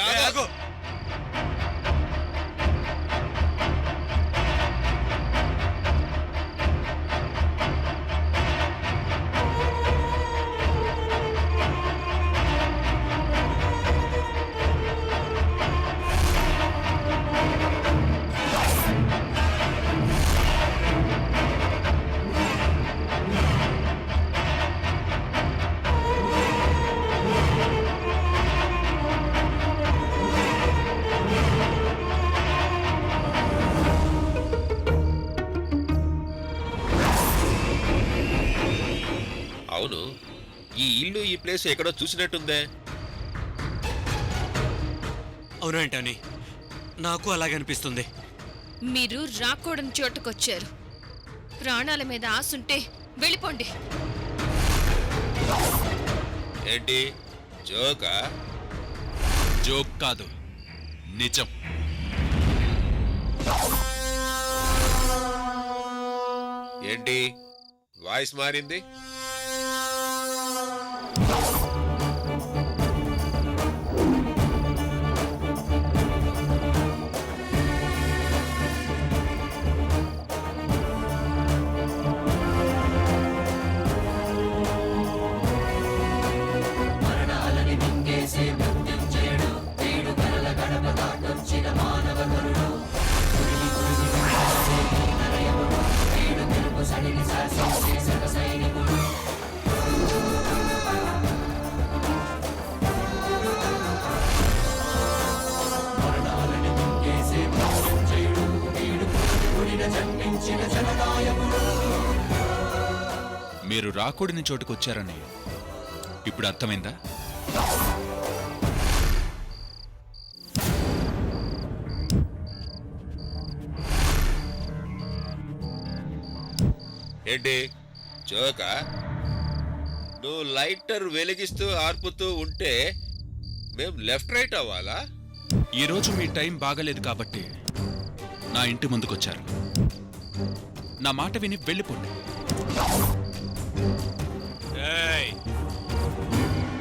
ఆగు. అవును, ఈ ఇల్లు ఈ ప్లేస్ ఎక్కడో చూసినట్టుందే. అవును ఏంటని నాకు అలాగే అనిపిస్తుంది. మీరు రాకూడని చోటుకొచ్చారు. ప్రాణాల మీద ఆశుంటే వెళ్ళిపోండి. ఏంటి జోకా? జోక్ కాదు, నిజం. ఏంటి వాయిస్ మారింది? మీరు రాకూడని చోటుకొచ్చారని ఇప్పుడు అర్థమైందా? ఏంటి జోకా? నువ్వు లైటర్ వెలిగిస్తూ ఆర్పుతూ ఉంటే మేం లెఫ్ట్ రైట్ అవ్వాలా? ఈరోజు మీ టైం బాగలేదు కాబట్టి నా ఇంటి ముందుకొచ్చారు. నా మాట విని వెళ్ళిపోండి. ఏయ్,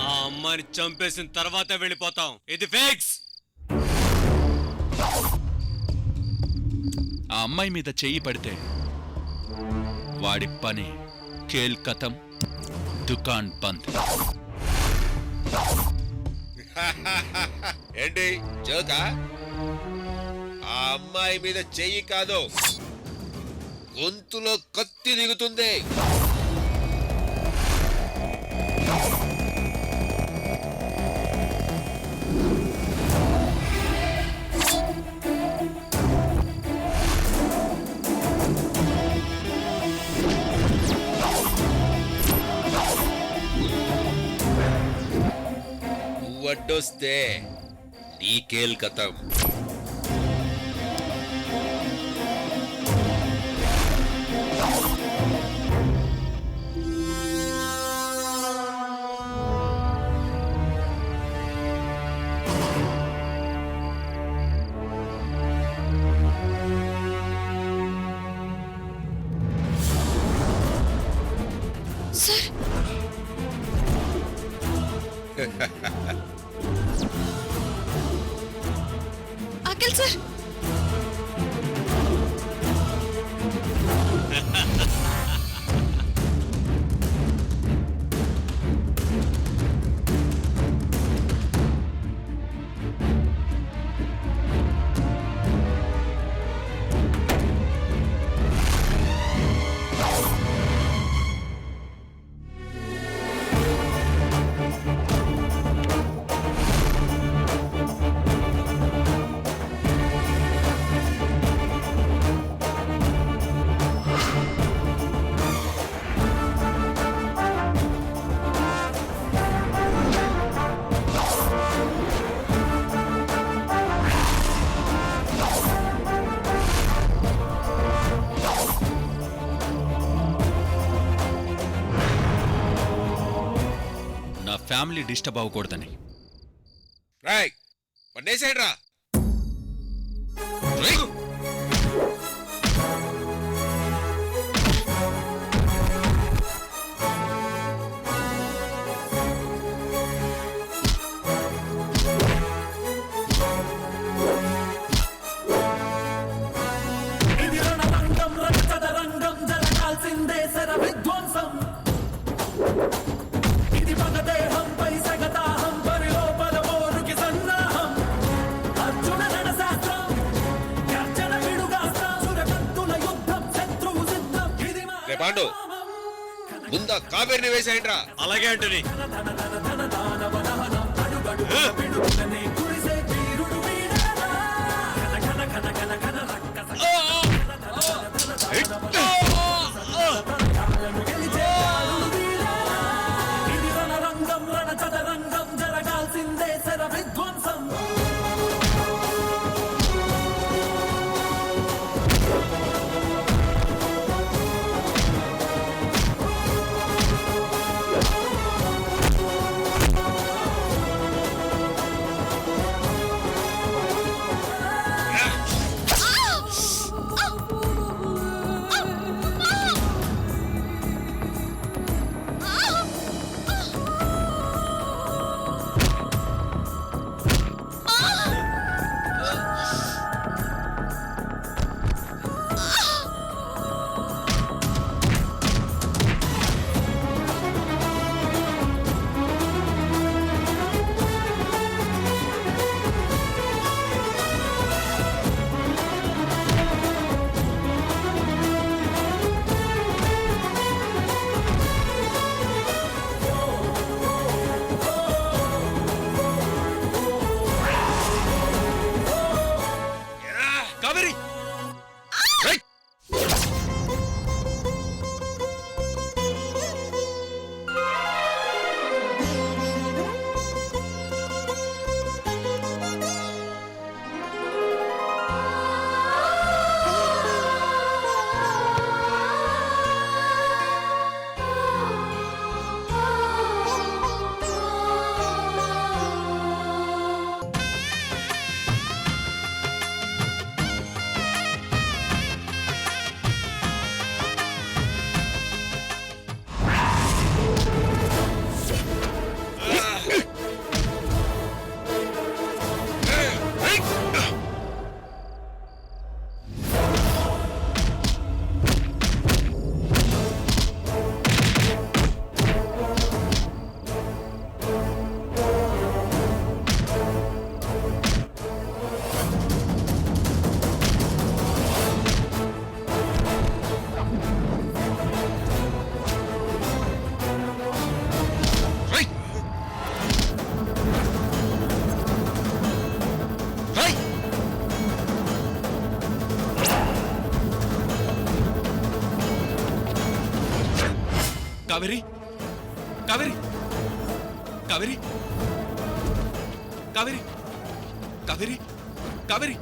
ఆ అమ్మాయిని చంపేసిన తర్వాత వెళ్ళిపోతాం. ఇది ఫిక్స్. ఆ అమ్మాయి మీద చెయ్యి పడితే వాడి పని ఖేల్ కథం, దుకాన్ బంద్. ఏంటి జోకా? ఆ అమ్మాయి మీద చెయ్యి కాదు, గొంతులో కత్తి దిగుతుంది. నువ్వడ్డొస్తే నీకేల్ కథం. Sir, Akhil sir, family disturb అవ్వకూడదని. రాయ్ పన్నేసాడు రా. ముందా కావేరిని వేసేయండిరా. అలాగే ఆంటోనీ. కావేరి కావేరి కావేరి కావేరి కావేరి కావేరి కావేరి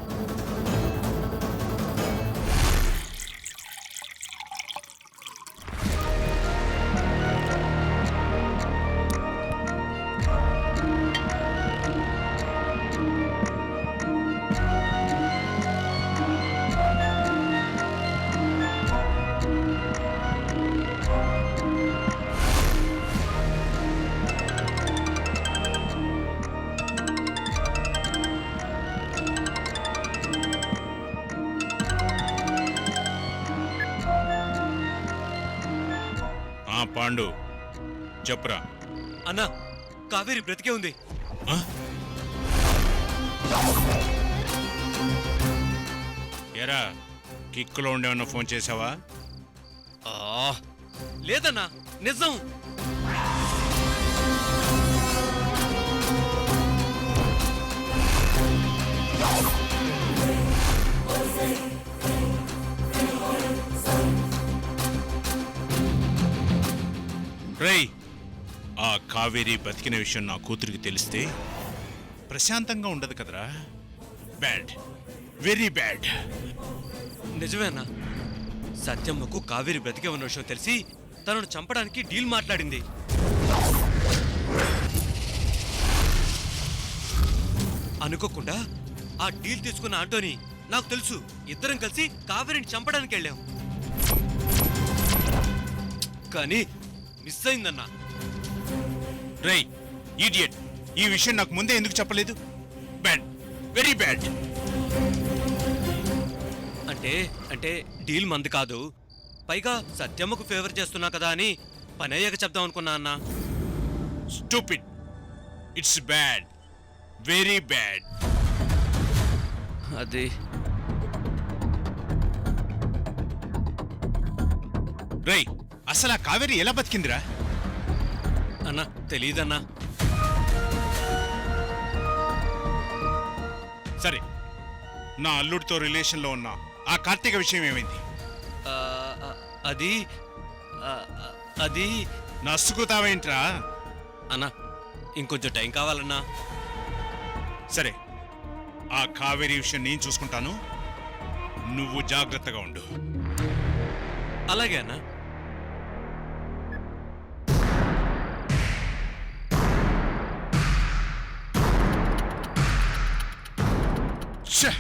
పాండు చెప్పురా. అన్నా కావేరి బ్రతికే ఉంది. ఎరా కిక్కులో ఉండేమన్నా ఫోన్ చేసావా? లేదన్నా నిజం. రేయ్, ఆ కావేరి బతికిన విషయం నా కూతురికి తెలిస్తే ప్రశాంతంగా ఉండదు కదరా. Bad, very bad. నిజమే అన్నా. సత్యమ్మకు కావేరి బ్రతికే ఉన్న విషయం తెలిసి తనను చంపడానికి డీల్ మాట్లాడింది. అనుకోకుండా ఆ డీల్ తీసుకున్న ఆంటోనీ నాకు తెలుసు. ఇద్దరం కలిసి కావేరిని చంపడానికి వెళ్ళాం. కానీ మిస్ అయిందన్నా. రేయ్ ఈడియట్, ఈ విషయం నాకు ముందే ఎందుకు చెప్పలేదు? Bad, very bad. అంటే అంటే డీల్ మంది కాదు, పైగా సత్యమ్మకు ఫేవర్ చేస్తున్నా కదా అని పని అయ్యాక చెప్దాం అనుకున్నా అన్నా. Stupid, it's bad, very bad. అది రేయ్ అసలు ఆ కావేరి ఎలా బతికిందిరా? అన్నా తెలీదన్నా. సరే, నా అల్లుడితో రిలేషన్లో ఉన్న ఆ కార్తీక విషయం ఏమైంది? ఆ, ఆ, అది ఆ, ఆ, అది నసుకుతావేంట్రా? అన్నా ఇంకొంచెం టైం కావాలన్నా. సరే, ఆ కావేరి విషయం నేను చూసుకుంటాను, నువ్వు జాగ్రత్తగా ఉండు. అలాగే అన్నా. ఛే!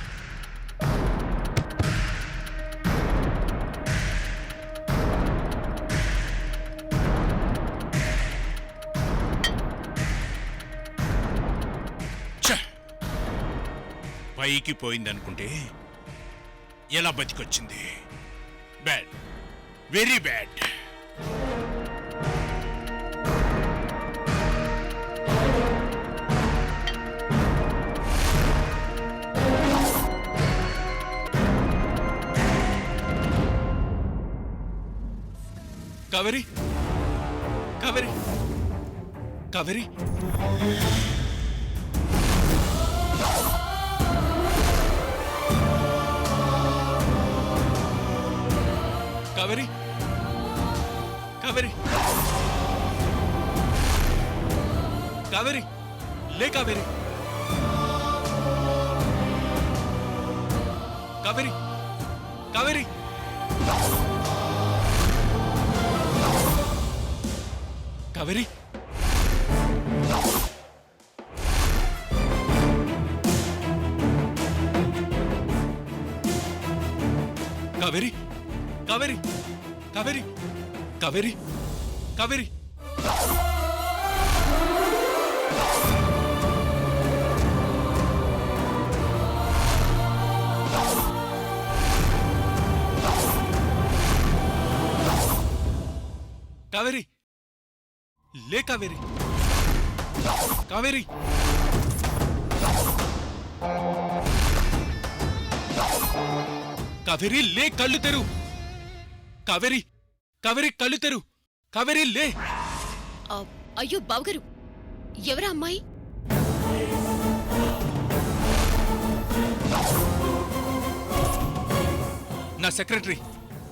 ఛే! పైకి పోయిందనుకుంటే ఎలా బతికొచ్చింది? Bad, very bad. Kaveri, Kaveri, Kaveri, Kaveri, Kaveri, Kaveri, లే కావేరి, కావేరి, కావేరి, కావేరి, కావేరి, కావేరి, కావేరి, కావేరి, కావేరి, కావేరి, లే కావేరి, కావేరి, కావేరి లే, కళ్ళు తెరు, కావేరి, కావేరి కళ్ళు తెరు, కావేరి లే. అయ్యో బావగారు, ఎవరా అమ్మాయి? నా సెక్రటరీ.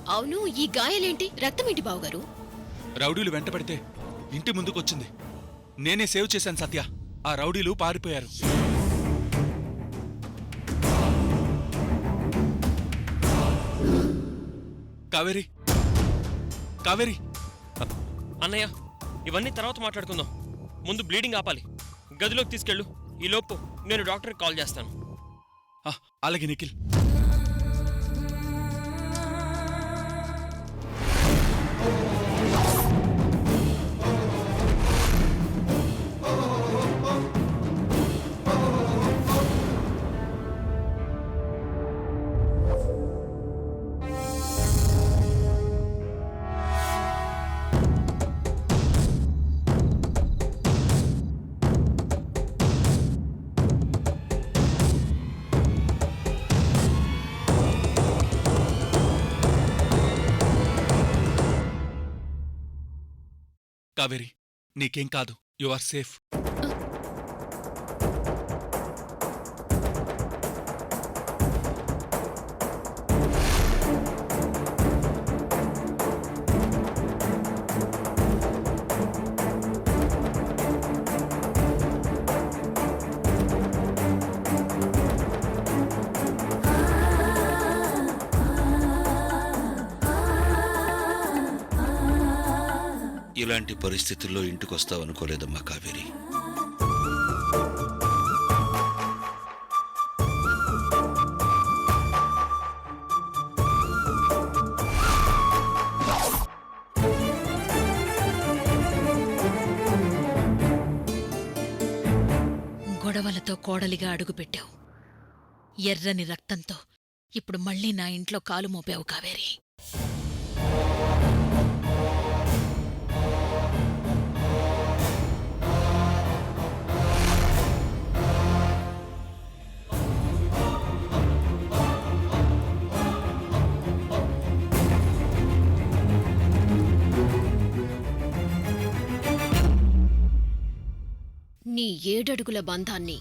అవును, ఈ గాయాలేంటి? రక్తమేంటి బావగారు? రౌడీలు వెంటపడితే ఇంటి ముందుకొచ్చింది. నేనే సేవ్ చేశాను సత్య. ఆ రౌడీలు పారిపోయారు. కావేరి, కావేరి, అన్నయ్య ఇవన్నీ తర్వాత మాట్లాడుకుందాం. ముందు బ్లీడింగ్ ఆపాలి. గదిలోకి తీసుకెళ్ళు. ఈలోపు నేను డాక్టర్కి కాల్ చేస్తాను. అలాగే నిఖిల్. కావేరి, నీకేం కాదు. You are safe. ఇలాంటి పరిస్థితుల్లో ఇంటికొస్తావనుకోలేదమ్మా కావేరి. గొడవలతో కోడలిగా అడుగుపెట్టావు. ఎర్రని రక్తంతో ఇప్పుడు మళ్ళీ నా ఇంట్లో కాలు మోపావు కావేరి. 7 అడుగుల బంధాన్ని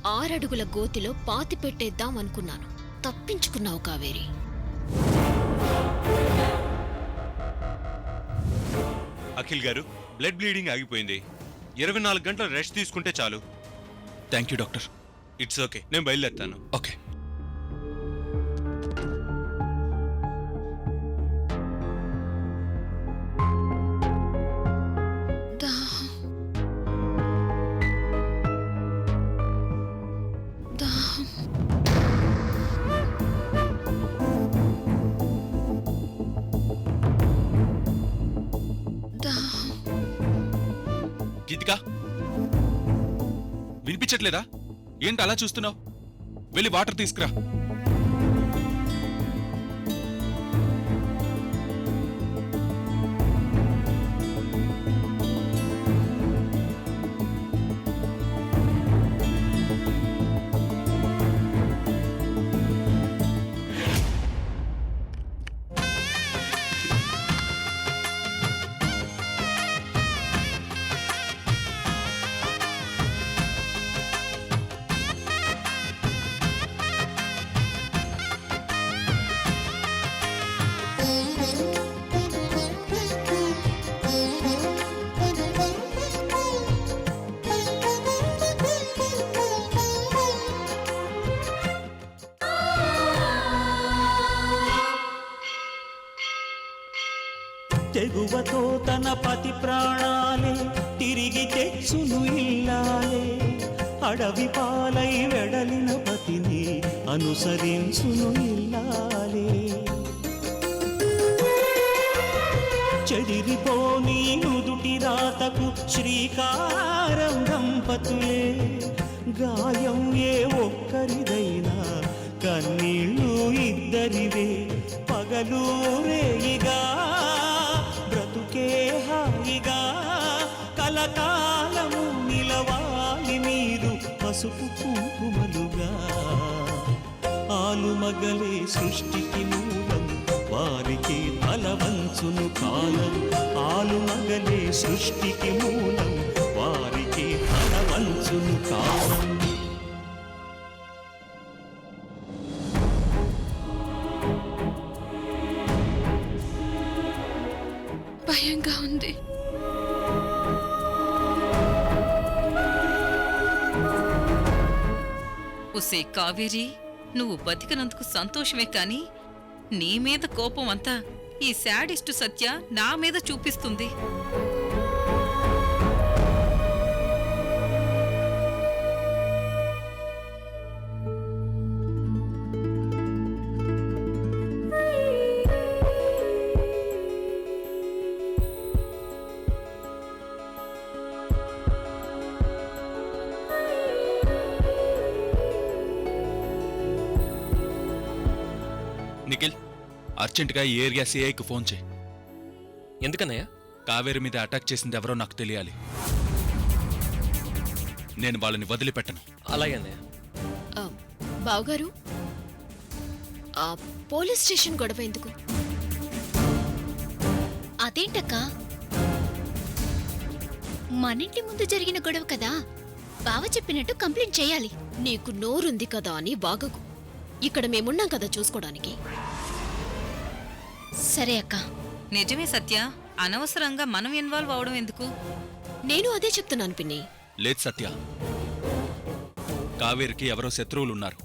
6 అడుగుల గోతిలో పాతి పెట్టేద్దాం అనుకున్నాను. తప్పించుకున్నావు కావేరి. అఖిల్ గారు, బ్లడ్ బ్లీడింగ్ ఆగిపోయింది. 24 గంటలు రెస్ట్ తీసుకుంటే చాలు. Thank you doctor. It's okay, నేను బయలుదేరుతాను. ఓకే. గీతికా, వినిపించట్లేదా? ఏంటి అలా చూస్తున్నావు? వెళ్ళి వాటర్ తీసుకురా. తెగువతో తన పతి ప్రాణాలే తిరిగి తెచ్చును ఇల్లాలే. అడవి పాలై వెడలిన పతిని అనుసరించును ఇల్లాలే. చెదిరిపోని నుదుటి రాతకు శ్రీకారం దంపతులే. గాయం ఏ ఒక్కరిదైనా కన్నీళ్ళు ఇద్దరివే. పగలు రేయిగా బ్రతుకే హాయిగా కలకాలము నిలవాలి మీరు పసుపు కుంకుమలుగా. ఆలుమగలే సృష్టికి మూలం, వారికి తల వంచును కాలం. ఆలుమగలే సృష్టికి మూలం, వారికి తల వంచును కాలం. భయంగా ఉంది. ఉసే కావేరి, నువ్వు బతికినందుకు సంతోషమే కాని నీ మీద కోపం అంతా ఈ శాడిస్టు సత్య నా మీద చూపిస్తుంది. నిఖిల్, అర్జెంటుగా ఈ ఏరియా సిఐకి ఫోన్ చేయి. ఎందుకన్నయ్య? కావేరి మీద అటాక్ చేసింది ఎవరో నాకు తెలియాలి. నేను వాళ్ళని వదిలిపెట్టను. అలాగే అన్నయ్య. బావగారు, ఆ పోలీస్ స్టేషన్ గొడవ ఎందుకు? అదేంటక్క, మనింటి ముందు జరిగిన గొడవ కదా. బావ చెప్పినట్టు కంప్లైంట్ చేయాలి. నీకు నోరుంది కదా అని వాగకు. ఇక్కడ మేమున్నాం కదా చూసుకోవడానికి. సరే అక్క. నిజమే సత్య, అనవసరంగా మనం ఇన్వాల్వ్ అవడం ఎందుకు? నేను అదే చెప్తున్నాను పిన్ని. లేదు సత్య, కావేరికి ఎవరో శత్రువులున్నారు.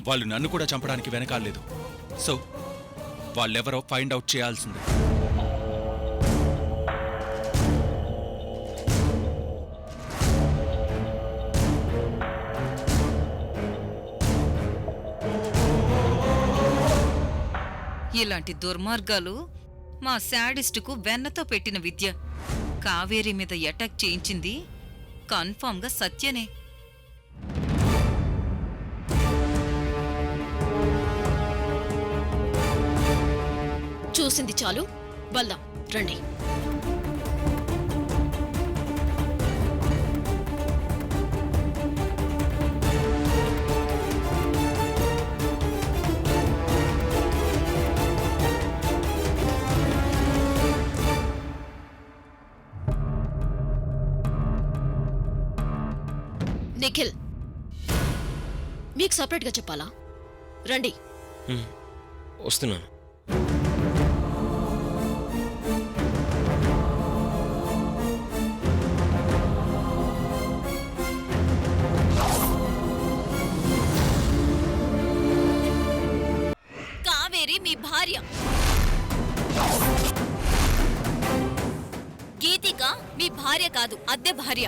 వాళ్ళు నన్ను కూడా చంపడానికి వెనకాలేదు. సో వాళ్ళెవరో ఫైండ్ అవుట్ చేయాల్సిందే. ఇలాంటి దుర్మార్గాలు మా శాడిస్టుకు వెన్నతో పెట్టిన విద్య. కావేరి మీద అటాక్ చేయించింది కన్ఫామ్గా సత్యనే. చూసింది చాలు, వెళ్దాం రండి. మీకు సపరేట్గా చెప్పాలా? రండి. వస్తున్నాను. కావేరి మీ భార్య, గీతిక మీ భార్య కాదు, అద్దె భార్య.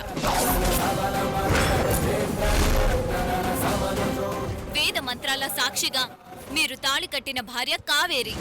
వేద మంత్రాల సాక్షిగా మీరు తాళి కట్టిన భార్య కావేరి.